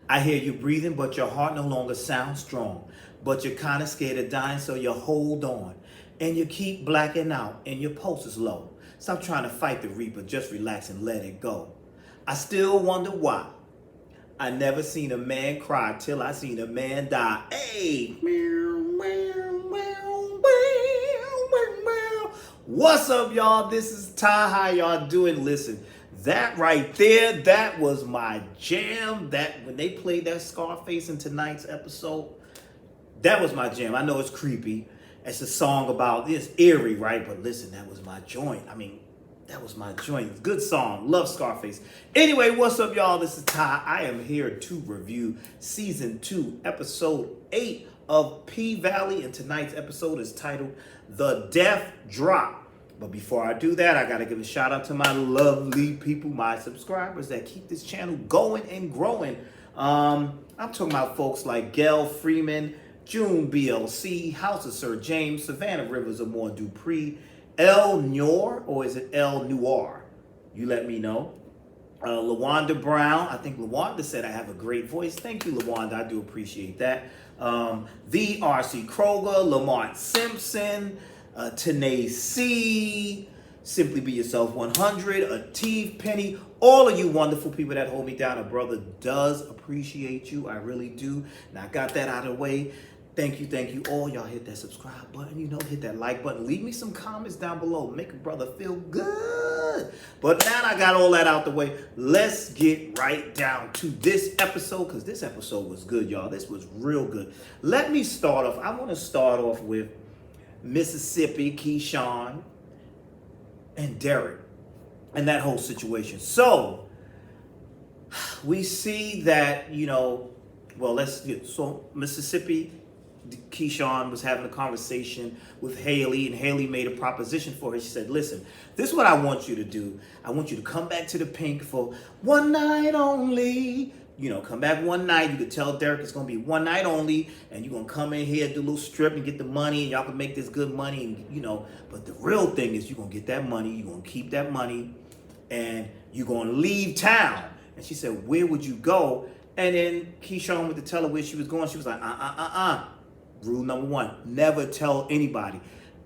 I hear you breathing, but your heart no longer sounds strong. But you're kind of scared of dying, so you hold on. And you keep blacking out, and your pulse is low. Stop trying to fight the reaper, just relax and let it go. I still wonder why. I never seen a man cry till I seen a man die. Hey! What's up, y'all? This is Ty. How y'all doing? Listen, that right there, that was my jam. That when they played that Scarface in tonight's episode, that was my jam. I know it's creepy. It's a song about, it's eerie, right? But listen, that was my joint. That was my joint. Good song. Love Scarface. Anyway, what's up, y'all? This is Ty. I am here to review Season 2, Episode 8 of P-Valley. And tonight's episode is titled The Death Drop. But before I do that, I got to give a shout out to my lovely people, my subscribers that keep this channel going and growing. I'm talking about folks like Gail Freeman, June BLC, House of Sir James, Savannah Rivers, Amor Dupree, El Noir, or is it El Noir? You let me know. LaWanda Brown. I think LaWanda said I have a great voice. Thank you, LaWanda. I do appreciate that. The R.C. Kroger, Lamont Simpson, Tanae C, Simply Be Yourself 100, Atif Penny, all of you wonderful people that hold me down. A brother does appreciate you. I really do. Now I got that out of the way. Thank you all. Y'all hit that subscribe button, hit that like button. Leave me some comments down below. Make a brother feel good. But now I got all that out the way. Let's get right down to this episode, because this episode was good, y'all. This was real good. Let me start off. I want to start off with Mississippi, Keyshawn, and Derek, and that whole situation. So we see that, so Mississippi, Keyshawn was having a conversation with Haley, and Haley made a proposition for her. She said, listen, this is what I want you to do. I want you to come back to the Pink for one night only. Come back one night. You could tell Derek it's going to be one night only, and you're going to come in here, do a little strip and get the money, and y'all can make this good money, but the real thing is you're going to get that money, you're going to keep that money, and you're going to leave town. And she said, where would you go? And then Keyshawn went to tell her where she was going. She was like, Rule number 1, never tell anybody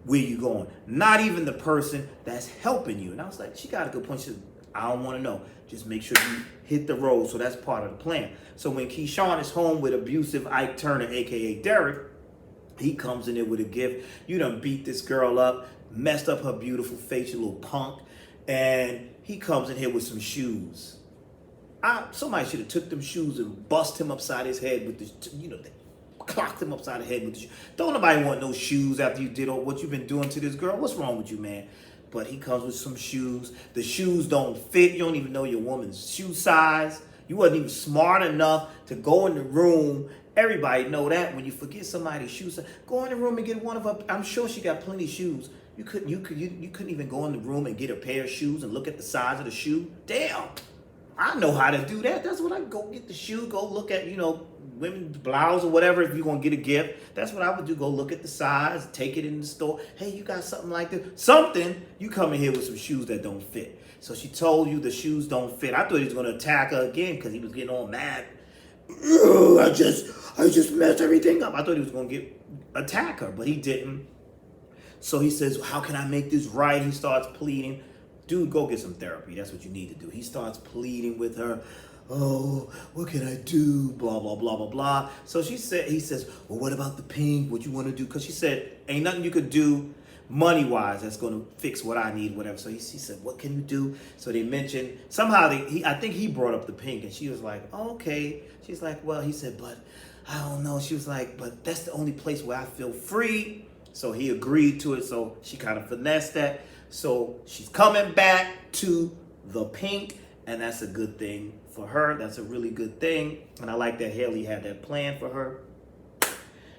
where you going. Not even the person that's helping you. And I was like, she got a good point. She said, I don't want to know. Just make sure you hit the road. So that's part of the plan. So when Keyshawn is home with abusive Ike Turner, a.k.a. Derek, he comes in there with a gift. You done beat this girl up, messed up her beautiful face, you little punk. And he comes in here with some shoes. Somebody should have took them shoes and bust him upside his head with the, clocked him upside the head with the shoes. Don't nobody want no shoes after you did all what you've been doing to this girl. What's wrong with you, man? But he comes with some shoes. The shoes don't fit. You don't even know your woman's shoe size. You wasn't even smart enough to go in the room. Everybody know that when you forget somebody's shoe size, go in the room and get one of her. I'm sure she got plenty of shoes. You couldn't even go in the room and get a pair of shoes and look at the size of the shoe. Damn, I know how to do that. That's what I go get the shoe. Go look at women's blouse or whatever. If you're gonna get a gift, that's what I would do. Go look at the size, take it in the store. Hey, you got something like this? Something. You come in here with some shoes that don't fit. So she told you the shoes don't fit. I thought he was gonna attack her again because he was getting all mad. I just messed everything up. I thought he was gonna attack her, but he didn't. So he says, how can I make this right? He starts pleading. Dude, go get some therapy. That's what you need to do. He starts pleading with her. Oh, what can I do? Blah, blah, blah, blah, blah. So he says, well, what about the Pink? What you want to do? Because she said, ain't nothing you could do money-wise that's going to fix what I need, whatever. So he said, what can you do? So they mentioned, somehow, I think he brought up the Pink, and she was like, oh, okay. She's like, well, he said, but I don't know. She was like, but that's the only place where I feel free. So he agreed to it. So she kind of finessed that. So she's coming back to the Pink, and that's a good thing for her. That's a really good thing. And I like that Haley had that plan for her.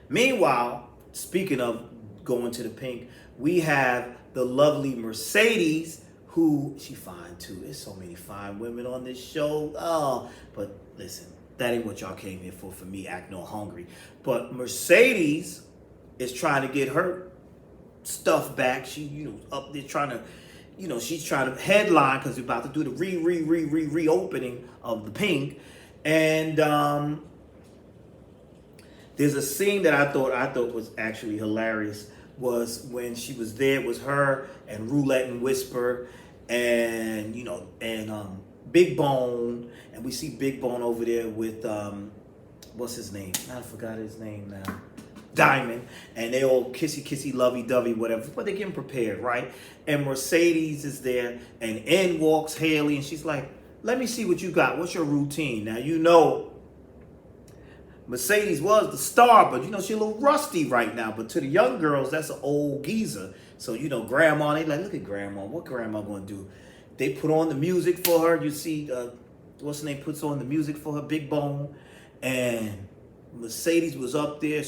Meanwhile, speaking of going to the Pink, we have the lovely Mercedes, who she fine too. There's so many fine women on this show. Oh, but listen, that ain't what y'all came here for me acting all hungry. But Mercedes is trying to get her stuff back. She, up there trying to, she's trying to headline because we're about to do the reopening of the Pink. And there's a scene that I thought was actually hilarious. Was when she was there. It was her and Roulette and Whisper, and Big Bone, and we see Big Bone over there with what's his name? I forgot his name now. Diamond, and they all kissy lovey dovey whatever, but they're getting prepared, right? And Mercedes is there, and in walks Haley, and she's like, let me see what you got. What's your routine? Now Mercedes was the star, but she's a little rusty right now. But to the young girls, that's an old geezer. So grandma, they like, look at grandma. What grandma gonna do? They put on the music for her. You see, what's her name puts on the music for her, Big Bone, and Mercedes was up there.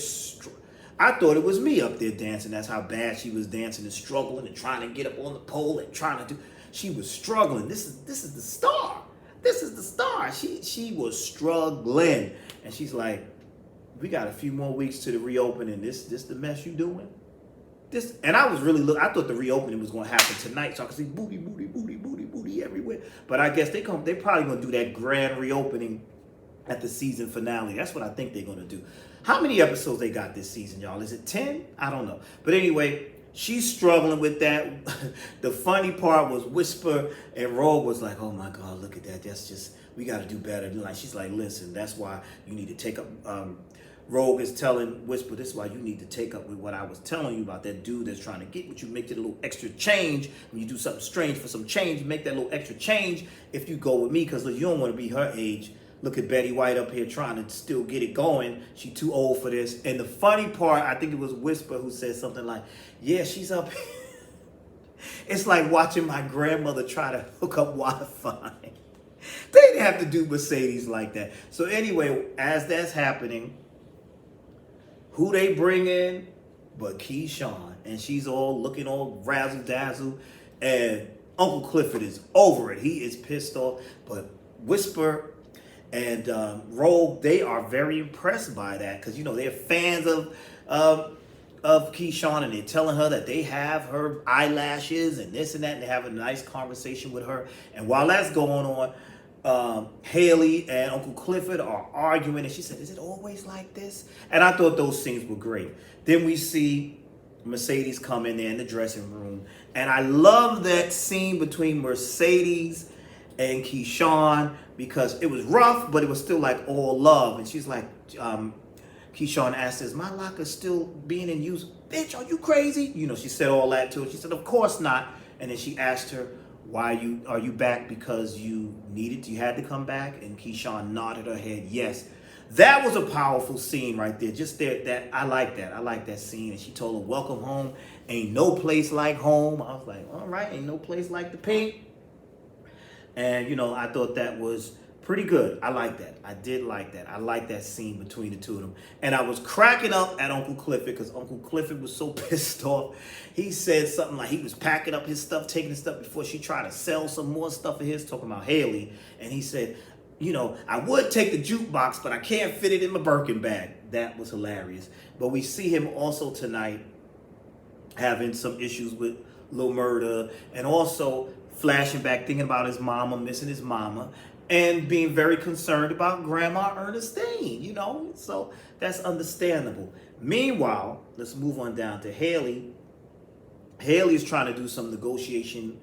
I thought it was me up there dancing. That's how bad she was dancing and struggling and trying to get up on the pole and trying to do. She was struggling. This is the star. This is the star. She was struggling, and she's like, "We got a few more weeks to the reopening. This the mess you doing? This." And I was really I thought the reopening was going to happen tonight, so I could see booty everywhere. But I guess they probably going to do that grand reopening at the season finale. That's what I think they're going to do. How many episodes they got this season, y'all? Is it 10? I don't know. But anyway, she's struggling with that. The funny part was Whisper and Rogue was like, oh my God, look at that. That's just, we got to do better. She's like, listen, that's why you need to take up. Rogue is telling Whisper, this is why you need to take up with what I was telling you about that dude that's trying to get what you make it a little extra change. When you do something strange for some change, make that little extra change if you go with me, because you don't want to be her age. Look at Betty White up here trying to still get it going. She's too old for this. And the funny part, I think it was Whisper who said something like, yeah, she's up here. It's like watching my grandmother try to hook up Wi-Fi. They didn't have to do Mercedes like that. So anyway, as that's happening, who they bring in but Keyshawn. And she's all looking all razzle-dazzle. And Uncle Clifford is over it. He is pissed off. But Whisper and Rogue, they are very impressed by that, because they're fans of Keyshawn, and they're telling her that they have her eyelashes and this and that, and they have a nice conversation with her. And while that's going on, Haley and Uncle Clifford are arguing, and she said, is it always like this? And I thought those scenes were great. Then we see Mercedes come in there in the dressing room, and I love that scene between Mercedes and Keyshawn, because it was rough, but it was still like all love. And she's like, Keyshawn asked, is my locker still being in use? Bitch, are you crazy? She said all that to her. She said, of course not. And then she asked her, why are you back because you had to come back? And Keyshawn nodded her head, yes. That was a powerful scene right there. Just there, that I like that. I like that scene. And she told her, welcome home. Ain't no place like home. I was like, all right, ain't no place like the pink. And, I thought that was pretty good. I like that. I did like that. I like that scene between the two of them. And I was cracking up at Uncle Clifford, because Uncle Clifford was so pissed off. He said something like he was packing up his stuff, taking his stuff before she tried to sell some more stuff of his, talking about Haley. And he said, I would take the jukebox, but I can't fit it in my Birkin bag. That was hilarious. But we see him also tonight having some issues with Lil Murda, and also flashing back, thinking about his mama, missing his mama, and being very concerned about Grandma Ernestine, So that's understandable. Meanwhile, let's move on down to Haley. Haley is trying to do some negotiating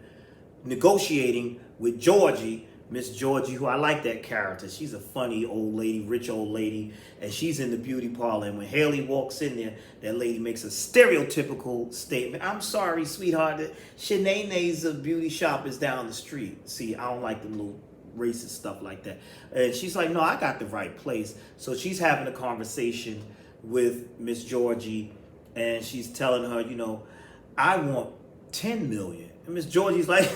with Georgie, Miss Georgie, who I like that character. She's a funny old lady, rich old lady, and she's in the beauty parlor. And when Haley walks in there, that lady makes a stereotypical statement. I'm sorry, sweetheart, Shanae's beauty shop is down the street. See, I don't like the little racist stuff like that. And she's like, no, I got the right place. So she's having a conversation with Miss Georgie, and she's telling her, I want 10 million. And Miss Georgie's like,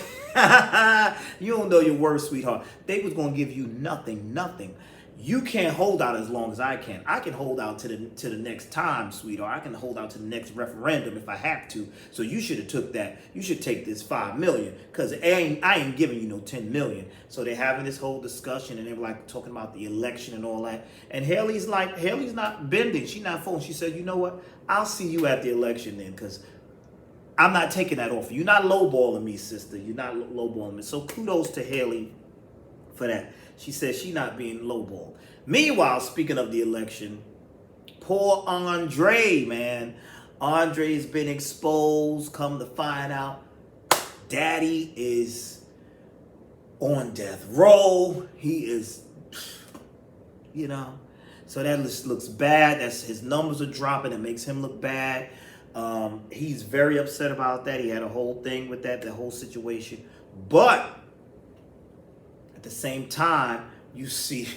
you don't know your worth, sweetheart. They was going to give you nothing. You can't hold out as long as I can. I can hold out to the next time, sweetheart. I can hold out to the next referendum if I have to. So you should have took that. You should take this 5 million, because I ain't giving you no 10 million. So they're having this whole discussion, and they're like talking about the election and all that. And Haley's not bending. She's not folding. She said, you know what? I'll see you at the election then, because I'm not taking that offer. You're not lowballing me, sister. You're not lowballing me. So kudos to Haley for that. She says she not being lowballed. Meanwhile, speaking of the election, poor Andre, man. Andre's been exposed. Come to find out, Daddy is on death row. He is, so that looks bad. That's his numbers are dropping. It makes him look bad. He's very upset about that. He had a whole thing with that, the whole situation. But at the same time, you see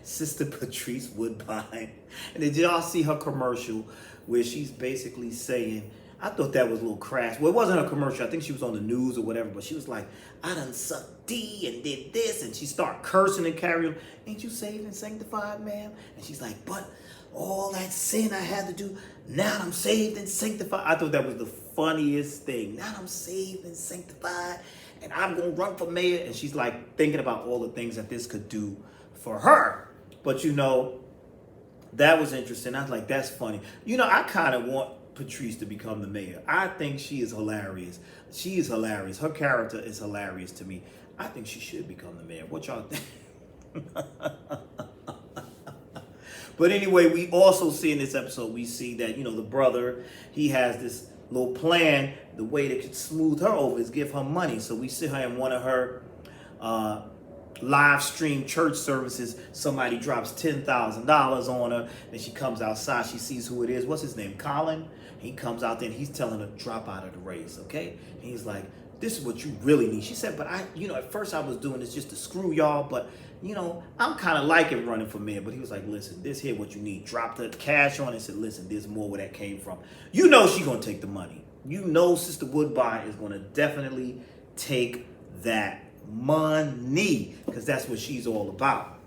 Sister Patrice Woodbine. And did y'all see her commercial where she's basically saying, I thought that was a little crass. Well, it wasn't a commercial. I think she was on the news or whatever, but she was like, I done sucked D and did this. And she started cursing and carrying. Ain't you saved and sanctified, ma'am? And she's like, but all that sin I had to do, now I'm saved and sanctified. I thought that was the funniest thing. Now I'm saved and sanctified, and I'm going to run for mayor. And she's like thinking about all the things that this could do for her. But that was interesting. I was like, that's funny. I kind of want Patrice to become the mayor. I think she is hilarious. She is hilarious. Her character is hilarious to me. I think she should become the mayor. What y'all think? But anyway, we also see in this episode, we see that, the brother, he has this little plan. The way that could smooth her over is give her money. So we see her in one of her live stream church services. Somebody drops $10,000 on her, and she comes outside. She sees who it is. What's his name? Colin. He comes out there and he's telling her, drop out of the race, okay? And he's like, this is what you really need. She said, but at first I was doing this just to screw y'all, but I'm kind of liking running for mayor. But he was like, listen, this here what you need. Dropped the cash on it and said, listen, there's more where that came from. She's going to take the money. Sister Woodbine is going to definitely take that money because that's what she's all about.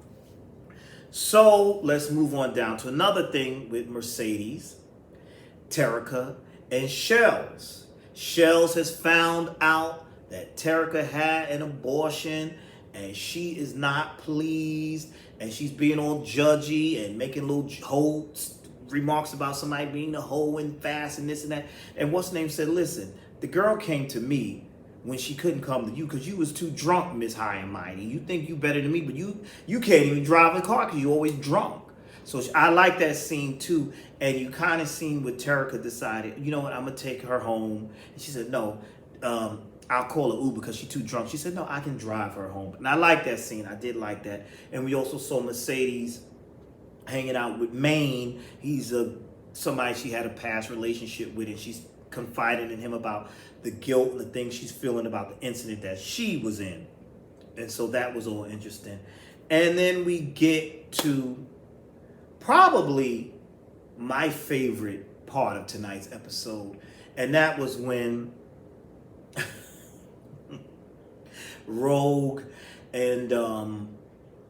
So let's move on down to another thing with Mercedes, Terica, and Shells. Shells has found out that Terica had an abortion and she is not pleased, and she's being all judgy and making little hoe remarks about somebody being a hoe and fast and this and that. And what's name said, listen, the girl came to me when she couldn't come to you because you was too drunk, Miss High and Mighty. You think you better than me, but you can't even drive a car because you always drunk. So I like that scene too. And you kind of seen with Terica decided, you know what, I'm going to take her home. And she said, no, I'll call her Uber because she's too drunk. She said, no, I can drive her home. And I like that scene. I did like that. And we also saw Mercedes hanging out with Maine. He's somebody she had a past relationship with, and she's confiding in him about the guilt and the things she's feeling about the incident that she was in. And so that was all interesting. And then we get to probably my favorite part of tonight's episode, and that was when Rogue and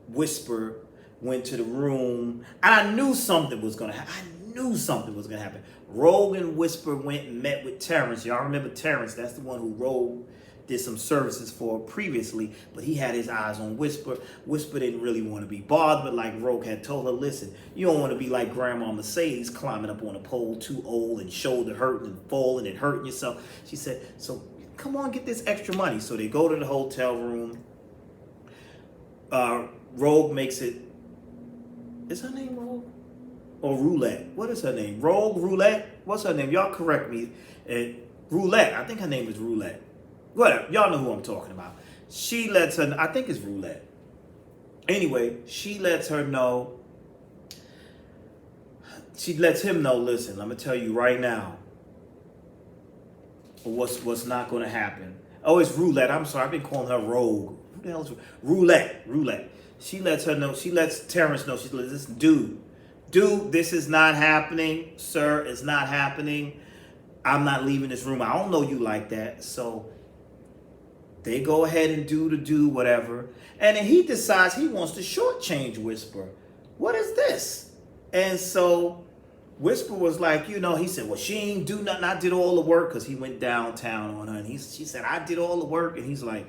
Whisper went to the room, and I knew something was gonna happen. Rogue and Whisper went and met with Terrence. Y'all remember Terrence? That's the one who Rogue did some services for previously, but he had his eyes on Whisper. Whisper didn't really want to be bothered, but like Rogue had told her, listen, you don't want to be like Grandma Mercedes climbing up on a pole too old and shoulder hurting and falling and hurting yourself. She said, so come on, get this extra money. So they go to the hotel room. Rogue makes it, is her name Rogue? Or Roulette? What is her name? Rogue, Roulette? What's her name? Y'all correct me. Roulette. I think her name is Roulette. Whatever. Y'all know who I'm talking about. She lets her, I think it's Roulette. Anyway, she lets her know. She lets him know, listen, I'm going to tell you right now what's not going to happen. Oh, it's Roulette. I'm sorry. I've been calling her Rogue. Who the hell is Roulette? She lets her know. She lets Terrence know. She says, listen, dude, this is not happening. Sir, it's not happening. I'm not leaving this room. I don't know you like that. So they go ahead and do whatever. And then he decides he wants to shortchange Whisper. What is this? And so Whisper was like, he said, well, she ain't do nothing. I did all the work, because he went downtown on her. And she said, I did all the work. And he's like,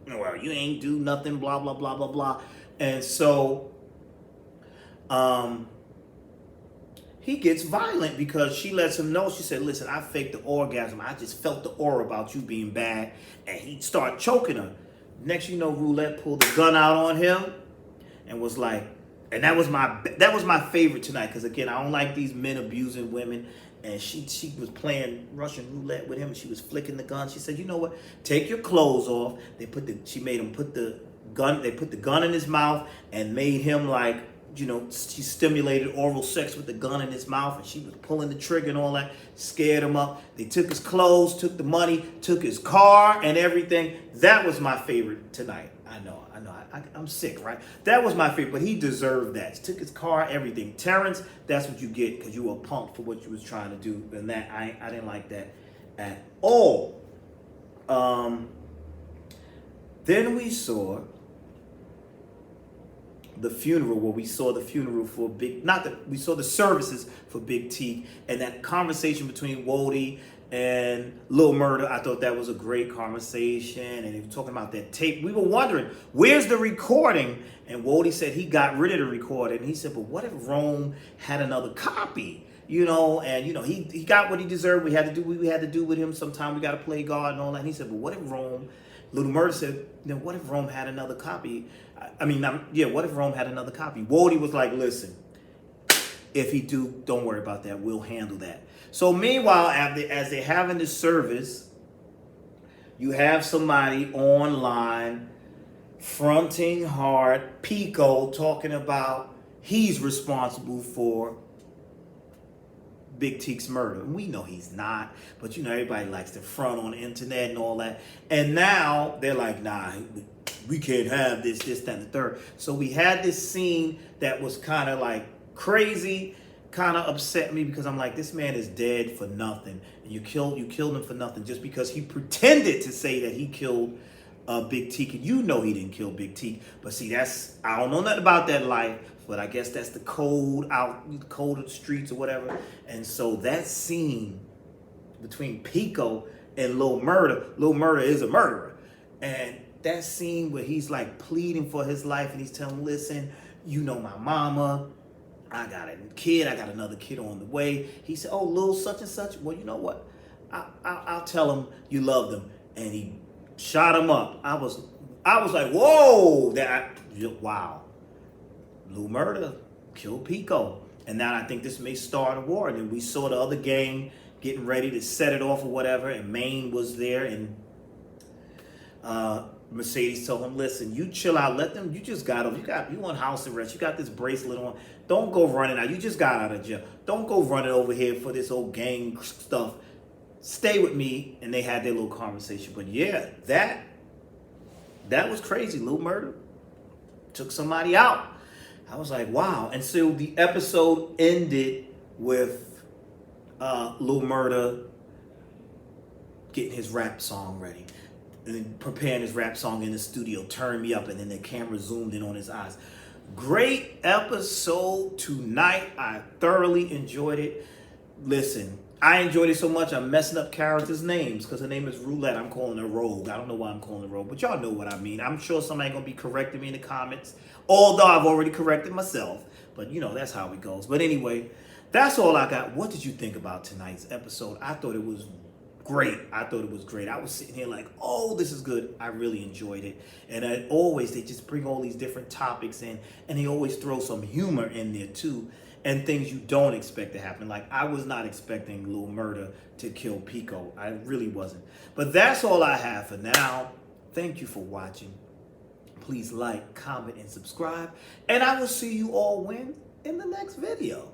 well, you ain't do nothing, blah, blah, blah, blah, blah. And so he gets violent because she lets him know. She said, listen, I faked the orgasm. I just felt the aura about you being bad. And he started choking her. Next you know, Roulette pulled the gun out on him and was like, and that was my favorite tonight, because again, I don't like these men abusing women. And she was playing Russian roulette with him, and she was flicking the gun. She said, "You know what? Take your clothes off." She made him put the gun. They put the gun in his mouth and made him like, she stimulated oral sex with the gun in his mouth, and she was pulling the trigger and all that, scared him up. They took his clothes, took the money, took his car and everything. That was my favorite tonight. I know. I'm sick, right? That was my favorite, but he deserved that. He took his car, everything. Terrence, that's what you get, because you were punked for what you was trying to do, and that I didn't like that at all. Then we saw the funeral, where we saw the funeral for we saw the services for Big T, and that conversation between Wody and Lil Murda. I thought that was a great conversation, and he was talking about that tape. We were wondering, where's the recording? And Wody said he got rid of the recording. And he said, but what if Rome had another copy? And he got what he deserved. We had to do what we had to do with him. Sometime we got to play God and all that. And he said, but what if Rome? Lil Murda said, what if Rome had another copy? What if Rome had another copy? Wody was like, listen, if he do, don't worry about that. We'll handle that. So meanwhile, as they're having this service, you have somebody online fronting hard, Pico, talking about he's responsible for Big Teek's murder. And we know he's not, but everybody likes to front on the internet and all that. And now they're like, nah, we can't have this, that, and the third. So we had this scene that was kind of like crazy, kind of upset me, because I'm like, this man is dead for nothing. And you killed him for nothing just because he pretended to say that he killed Big Teek. And he didn't kill Big Teek. But see, I don't know nothing about that life, but I guess that's the code of the streets or whatever. And so that scene between Pico and Lil Murda is a murderer. And that scene where he's like pleading for his life, and he's telling him, listen, my mama, I got a kid, I got another kid on the way. He said, oh, Lil such and such. Well, you know what? I'll tell him you love them. And he shot him up. I was like, whoa, wow. Lil Murda killed Pico. And now I think this may start a war. And then we saw the other gang getting ready to set it off or whatever. And Maine was there, and Mercedes told him, listen, you chill out, you just got him. You on house arrest, you got this bracelet on. Don't go running out. You just got out of jail. Don't go running over here for this old gang stuff. Stay with me. And they had their little conversation. But yeah, that was crazy. Lil Murda took somebody out. I was like, wow. And so the episode ended with Lil Murda getting his rap song ready, and preparing his rap song in the studio, Turn Me Up, and then the camera zoomed in on his eyes. Great episode tonight. I thoroughly enjoyed it. Listen, I enjoyed it so much, I'm messing up characters' names, because her name is Roulette. I'm calling her Rogue. I don't know why I'm calling her Rogue, but y'all know what I mean. I'm sure somebody going to be correcting me in the comments, although I've already corrected myself. But, that's how it goes. But anyway, that's all I got. What did you think about tonight's episode? I thought it was great. I was sitting here like, oh, this is good. I really enjoyed it. And they just bring all these different topics in, and they always throw some humor in there too, and things you don't expect to happen. Like, I was not expecting Lil Murda to kill Pico. I really wasn't. But that's all I have for now. Thank you for watching. Please like, comment, and subscribe. And I will see you all in the next video.